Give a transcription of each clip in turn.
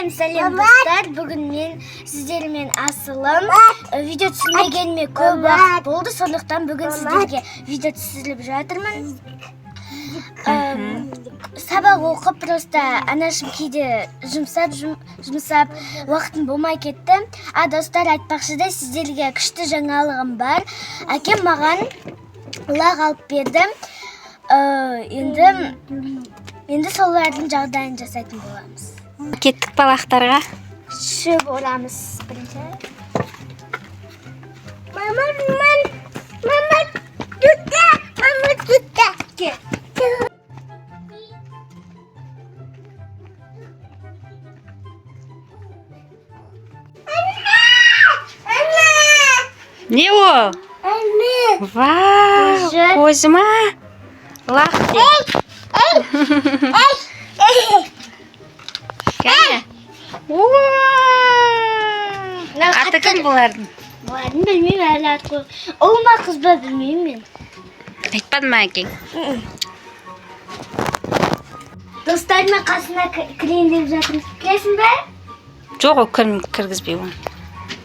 Сәлем достар. Бүгін мен сіздермен асылым. Видео түсірмегеніме көп уақыт болды. Сондықтан бүгін сіздерге видео түсіріп жатырмын. Сабақ оқып просто анашым кейде жұмсап уақытым болмай кетті. Достар, айтпақшыда сіздерге күшті жаңалығым бар. Әкем маған лақ алып берді. Енді солардың жағдайын жасайтын боламыз. Кеттік балақтарға. Шөп орамыз бірінші. Мама, түтті. Не о? Вау, Козьма. Лақ де. Кәне? Аты кім бұлардың? Бұлардың білмеймін әлі аты қой. Ол ма қыз ба білмеймін мен. Айтпады ма әкең? Достарыма қасына кірейін деп жатырмын. Келесің бе? Жоқ, ол кіргізбей оны.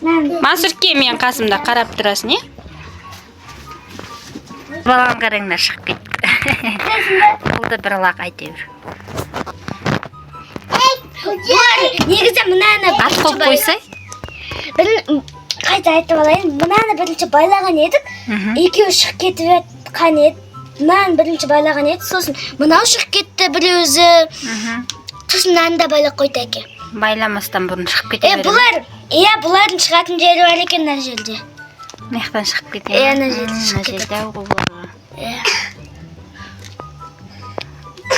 Мансұрке мен қасымда қарап тұрасың, не? Балаң қараңдар шығып кетті. Келесің бе? Бұл да бір лақ әйтеуір. Негізі мынаны Ат қойып қойсай? Қайта айтып алайын. Мынаны бірінші байлаған едік. Екеуі шығып кетіп жатқан еді. Мынаны бірінші байлаған еді. Сосын мынау шығып кетті бір өзі. Сосын мынаны да байлап қойды әке. Байламастан бұрын шығып кете береді. Бұлардың шығатын жері бар екен мына жерде. Маяқтан шығып кетеді. Мына жерде шығып кетеді.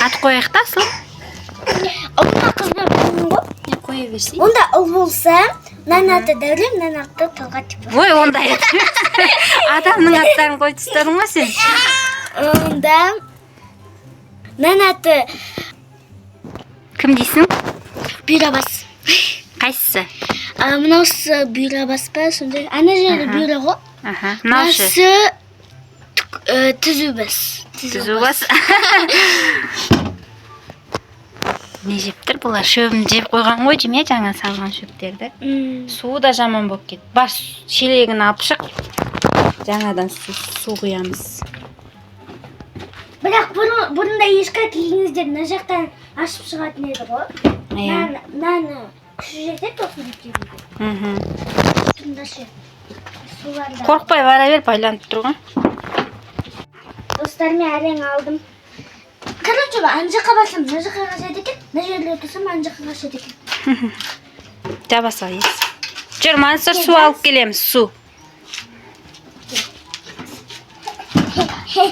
Ат қояйық та, Асыл? Ұл ма қыз ба білмеймін ғой. Қоя берсей. Онда ұл болса, мынаның аты Дәурен, мынаның аты Талғат деп. Ой, ондай еді. Адамның аттарын қойып тастадың ма сен? Онда мынаның аты Кім дейсің? Бұйрабас. Қайсысы? Мынаусы Бұйрабас па, сондай. Ана жері Бұйра ғой. Мынаушы? Түзубас. Түзубас. Не жептір бұлар? Шөбін жеп қойған ғой деме, жаңа салған шөптерді. Суы да жаман болып кетті. Бас шелегін алып шық. Жаңадан су құямыз. Бірақ бұрында ешкі келгеніздер мына жақтан ашып шығатын еді ғой. Мынаны күші жетеді осы бүйткенде. Тұндашы. Қорқпай бара бер, байланып тұрған. Достарыме әрең алдым. Короче, ана жаққа барсам, мына жаққа қашады екен. Мына жерде отырсам, ана жаққа қашады екен. Жаба сал ес. Жүр, Мансұр, су алып келеміз, су. Су.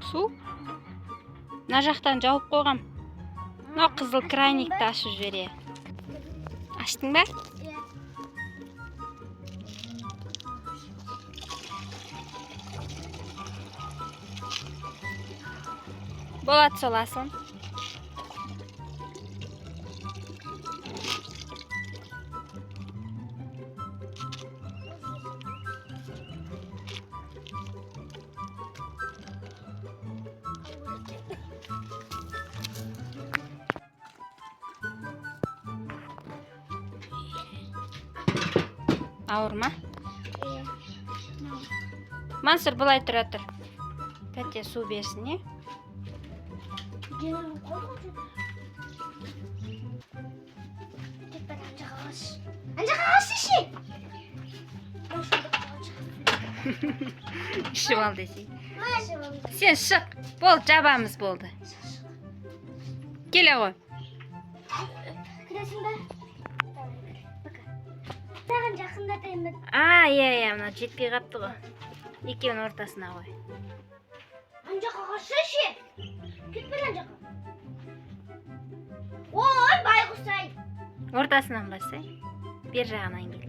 Су? Мына жақтан жауып қойғам. Мынау қызыл крайникті ашып жібере. Аштың ба? Болады сол Асыл. Ауыр ма? Мансұр, бұлай тұра тұр. Тәте су берсін, не? Анжаға қаш еші! Ішіп ал десей. Сен шық. Болды, жабамыз болды. Келе ғой. Кіресің бе? Саған жақындатайын ба? Иә, мына жетпей қапты ғой. Екеуінің ортасына қой. Анжаға қашы ше? Кетпен анжаға. Ой, байғұсай. Ортасынан басай. Бер жағынан кел.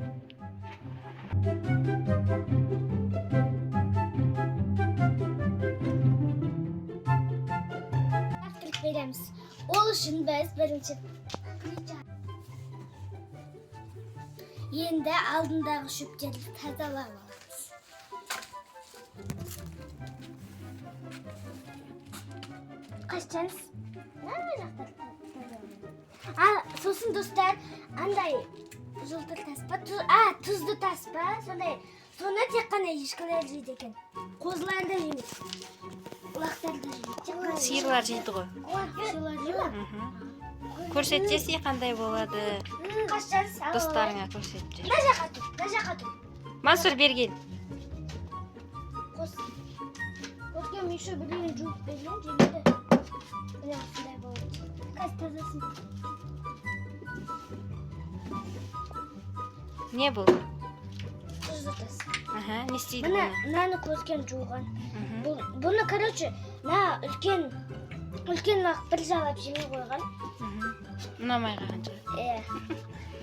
Завтрак береміз. Ол үшін біз бірінші енді алдындағы шөптерді тазалап аламыз. қашчаңыз мына жақтар. Сосын достар, андай жылтыр таспа, тұзды таспа, сондай. Соны тек қана ешкілер жейді екен. Қозылар да жемейді. Лақтар да жемейді. Сиырлар жейді ғой. Сиырлар жей ме? Көрсетсесі қандай болады? Қашчаңыз. Достарыңа көрсетші. Мына жаққа тұр. Мансұр берген. Көркем еще біреуін жуып берген, жемейді. Міне осындай болады. Қазір тазасын. Не бұл? Тұзды тас. Не істейді бұны? Мынаны көркем жуған. Бұны, короче, үлкен уақыт бір жалап жемей қойған. Ұнамай қалған шығар.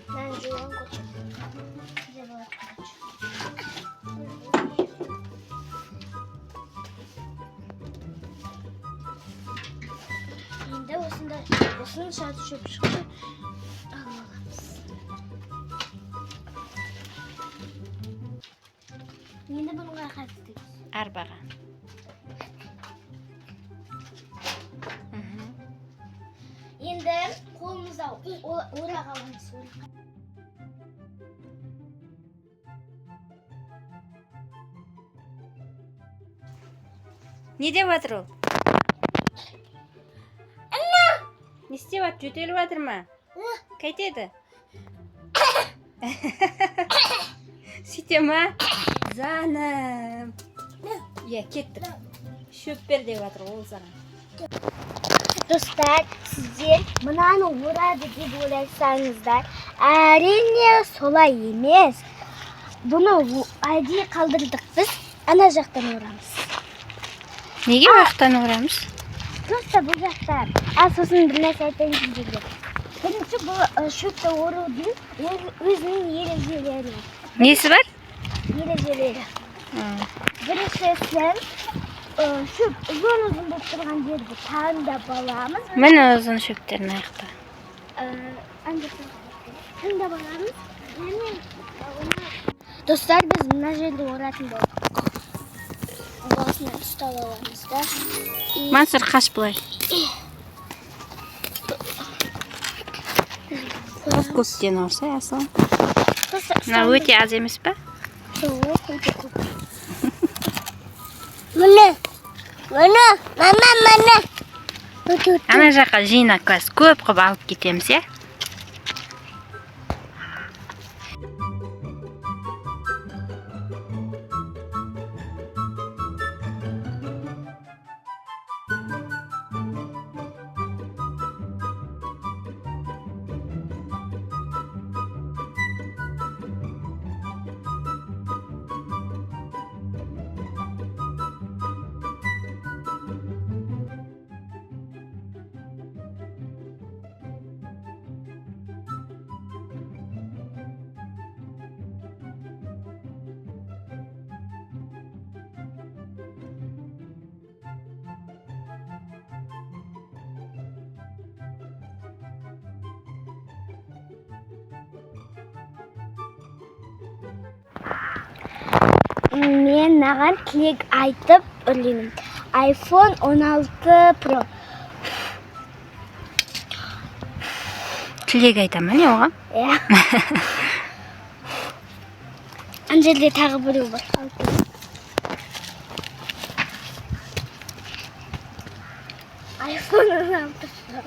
Мынаны жуған көркем. Де болады, короче. Енді осының шаты шөп шықты. Аламыз. Енді бұнға қатыстық. Арбаға. Енді қолымызда ора қалғаныз. Не деп жатыр ол? Не істеп жатыр? Жөтеліп жатыр ма? Қайтеді? Сөйте ма? Жаным. Кеттік. Шөп бер деп жатыр ол саған. Достар, сіздер мынаны орады деп ойласаңыздар, әрине солай емес. Бұны әдейі қалдырдық біз, ана жақтан орамыз. Неге уақыттан орамыз? Просто бұл жақтан. Сосын бір нәрсе айтайын сіздерге. Бірінші бұл шөпті орудың өзінің ережелері. Несі бар? Ережелері. Біріншісі шөп ұзын болып тұрған жерді таңдап аламыз. Міне ұзын шөптерін аяқта. Таңдап аламыз. Достар, біз мына жерді оратын болдық. Осыны ұстап аламыз да. Мансұр, қаш бұлай. Көптен орса, асыл. Мына өте аз емес па? Өте көп. Міне, мама. Ана жаққа жинақ класс көп қып алып кетеміз, е? Мен маған тілек айтып өрлеймін. iPhone 16 Pro. Тілек айтама не оған? Ана жерде тағы біреу бар. iPhone 16 Pro.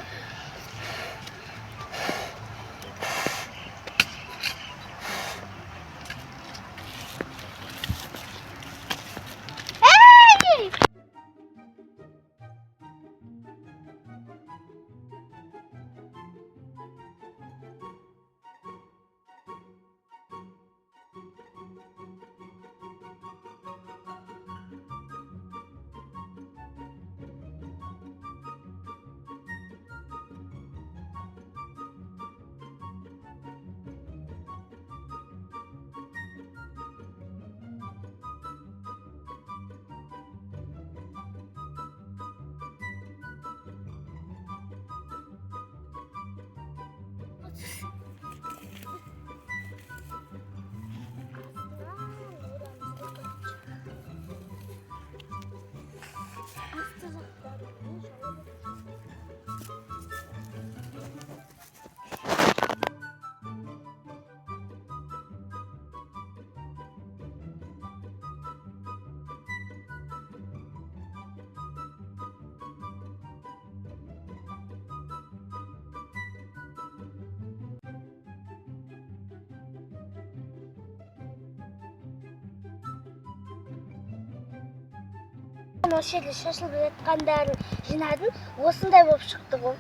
маған осы жерде шашылып жатқандарын жинадым. Осындай болып шықты ғой.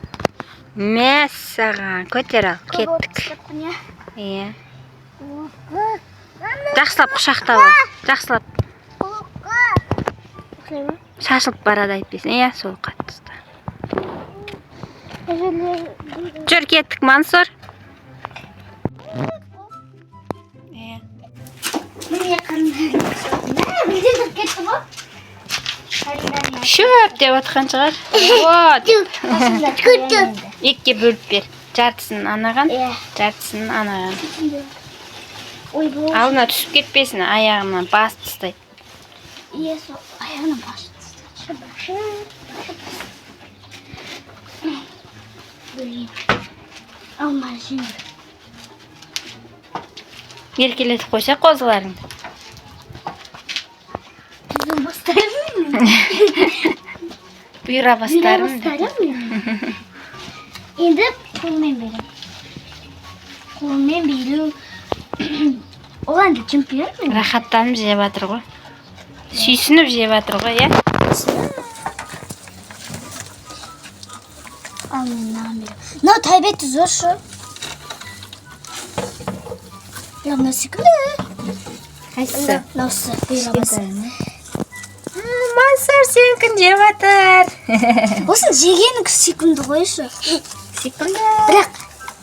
Мәссаған, көтер ал, кеттік. Иә. Жақсылап құшақтап ал. Жақсылап. Шашылып барады айтпайсың. Иә, сол қатты ұста. Жүр, кеттік, Мансұр. Иә. Міне қандай. Білден кетті ғой. Шөп деп отқан шығар. Вот. Екке бөліп бер. Жартысын анаған, жартысын анаған. Алдына түсіп кетпесін, аяғынан бас тастайды. Иә, сол аяғынан бас тастайды. Алма жеңді. Еркелетіп қойса қозыларыңды. Түзім бастарым. Бұйра бастарым. Енді қолмен берем. Қолмен беру. Оғанды жүмп бермін. Рахаттанып жеп атыр ғой. Сүйсініп жеп атыр ғой, иә? Ал мен наған берем. Мынау тайбеті зор шу. Мынау секілді. Қайсысы? Мынаусы бұйра басы. Мансұр сенкін жеп атыр. Осын жегенің секілді қойшы. Секілді. Бірақ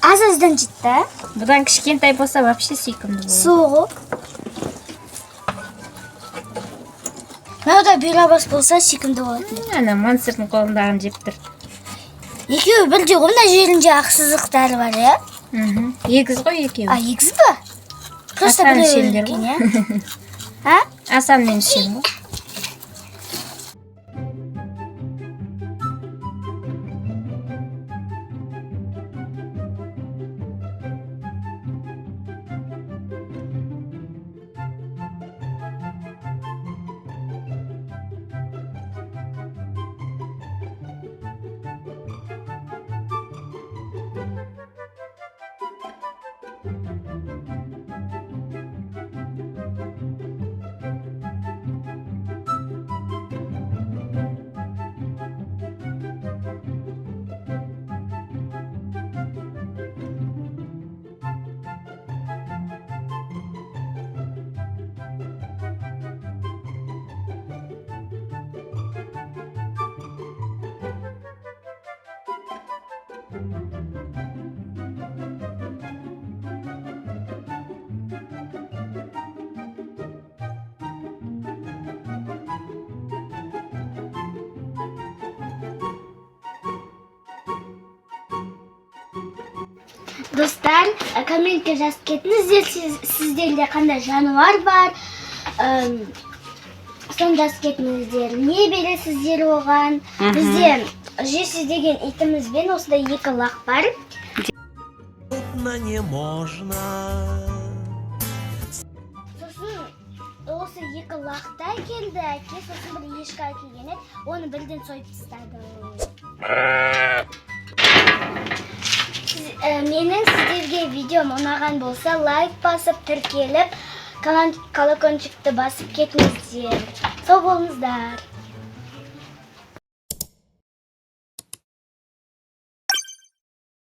аз-аздан жетті. Бұдан кішкентай болса вообще секілді болады. Соғы. Мынау да бұйра бас болса секілді болады. Ана Мансұрдың қолындағын жеп тұр. Екеуі бірде ғой, мына жерінде ақсыздықтары бар, иә? Егіз ғой екеуі. Егіз ба? Просто Асан біреуі ішендер үлкен, ғой. иә? Асан мен ішем ғой. Достар, комментке жазып кетіңіздер, сіздерде қандай жануар бар. Соны жазып кетіңіздер. Не бересіздер оған? Бізде жесіз деген итімізбен осындай екі лақ бар. Не можно. Сосын осы екі лақта келді, әке, сосын бір ешкі әкелген еді, оны бірден сойып тастады. Менің сіздерге видеом ұнаған болса, лайк басып, тіркеліп, колокольчикті басып кетіңіздер. Сау болыңыздар.